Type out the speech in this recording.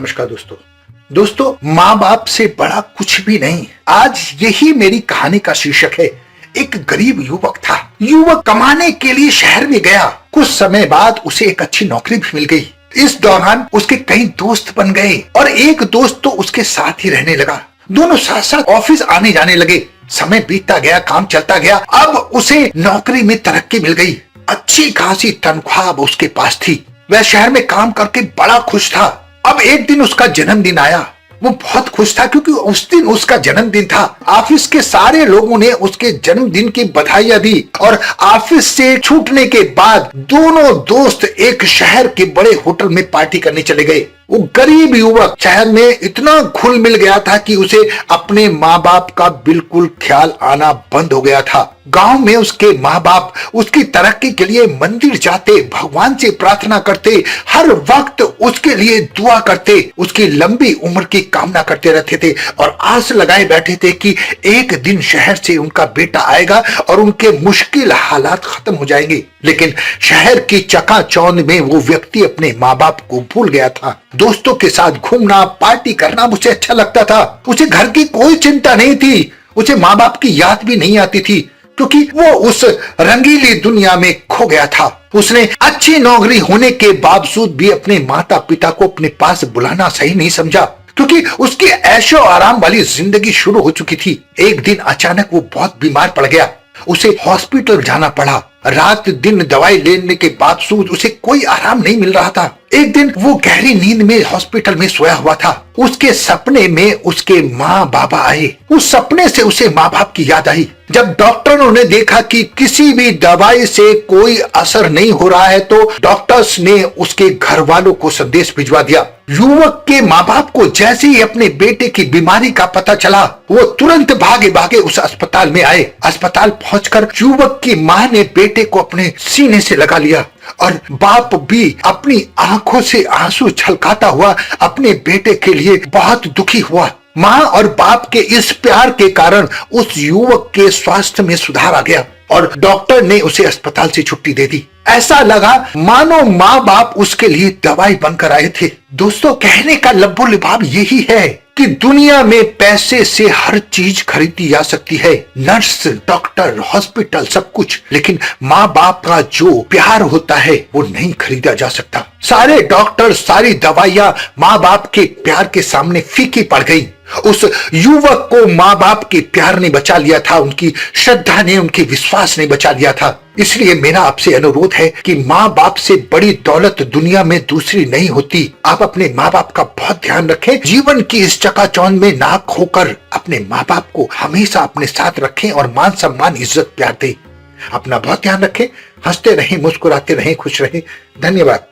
नमस्कार दोस्तों। माँ बाप से बड़ा कुछ भी नहीं। आज यही मेरी कहानी का शीर्षक है। एक गरीब युवक था। युवक कमाने के लिए शहर में गया। कुछ समय बाद उसे एक अच्छी नौकरी भी मिल गई। इस दौरान उसके कई दोस्त बन गए और एक दोस्त तो उसके साथ ही रहने लगा। दोनों साथ साथ ऑफिस आने जाने लगे। समय बीतता गया, काम चलता गया। अब उसे नौकरी में तरक्की मिल गई। अच्छी खासी तनख्वाह अब उसके पास थी। वह शहर में काम करके बड़ा खुश था। अब एक दिन उसका जन्मदिन आया। वो बहुत खुश था क्योंकि उस दिन उसका जन्मदिन था। ऑफिस के सारे लोगों ने उसके जन्मदिन की बधाइयां दी और ऑफिस से छूटने के बाद दोनों दोस्त एक शहर के बड़े होटल में पार्टी करने चले गए। वो गरीब युवक शहर में इतना घुल मिल गया था कि उसे अपने माँ बाप का बिल्कुल ख्याल आना बंद हो गया था। गांव में उसके माँ बाप उसकी तरक्की के लिए मंदिर जाते, भगवान से प्रार्थना करते, हर वक्त उसके लिए दुआ करते, उसकी लंबी उम्र की कामना करते रहते थे और आस लगाए बैठे थे कि एक दिन शहर से उनका बेटा आएगा और उनके मुश्किल हालात खत्म हो जाएंगे। लेकिन शहर की चकाचौंध में वो व्यक्ति अपने माँ बाप को भूल गया था। दोस्तों के साथ घूमना, पार्टी करना उसे अच्छा लगता था। उसे घर की कोई चिंता नहीं थी। उसे माँ बाप की याद भी नहीं आती थी क्योंकि वो उस रंगीली दुनिया में खो गया था। उसने अच्छी नौकरी होने के बावजूद भी अपने माता पिता को अपने पास बुलाना सही नहीं समझा क्योंकि उसकी ऐशो आराम वाली जिंदगी शुरू हो चुकी थी। एक दिन अचानक वो बहुत बीमार पड़ गया। उसे हॉस्पिटल जाना पड़ा। रात दिन दवाई लेने के बावजूद उसे कोई आराम नहीं मिल रहा था। एक दिन वो गहरी नींद में हॉस्पिटल में सोया हुआ था। उसके सपने में उसके माँ बाबा आए। उस सपने से उसे माँ बाप की याद आई। जब डॉक्टरों ने देखा कि किसी भी दवाई से कोई असर नहीं हो रहा है तो डॉक्टर्स ने उसके घर वालों को संदेश भिजवा दिया। युवक के माँ बाप को जैसे ही अपने बेटे की बीमारी का पता चला वो तुरंत भागे भागे उस अस्पताल में आए। अस्पताल पहुंचकर युवक की माँ ने बेटे को अपने सीने से लगा लिया और बाप भी अपनी आंखों से आंसू छलकाता हुआ अपने बेटे के लिए बहुत दुखी हुआ। माँ और बाप के इस प्यार के कारण उस युवक के स्वास्थ्य में सुधार आ गया और डॉक्टर ने उसे अस्पताल से छुट्टी दे दी। ऐसा लगा मानो माँ बाप उसके लिए दवाई बनकर आए थे। दोस्तों, कहने का लब्बो लिबाब यही है कि दुनिया में पैसे से हर चीज खरीदी जा सकती है। नर्स, डॉक्टर, हॉस्पिटल, सब कुछ। लेकिन माँ बाप का जो प्यार होता है वो नहीं खरीदा जा सकता। सारे डॉक्टर, सारी दवाइयां माँ बाप के प्यार के सामने फीकी पड़ गई। उस युवक को माँ बाप के प्यार ने बचा लिया था। उनकी श्रद्धा ने, उनके विश्वास ने बचा लिया था। इसलिए मेरा आपसे अनुरोध है कि माँ बाप से बड़ी दौलत दुनिया में दूसरी नहीं होती। आप अपने माँ बाप का बहुत ध्यान रखें। जीवन की इस चकाचौंध में ना खोकर अपने माँ बाप को हमेशा अपने साथ रखें और मान सम्मान, इज्जत, प्यार दें। अपना बहुत ध्यान रखें। हंसते रहें, मुस्कुराते रहें, खुश रहें। धन्यवाद।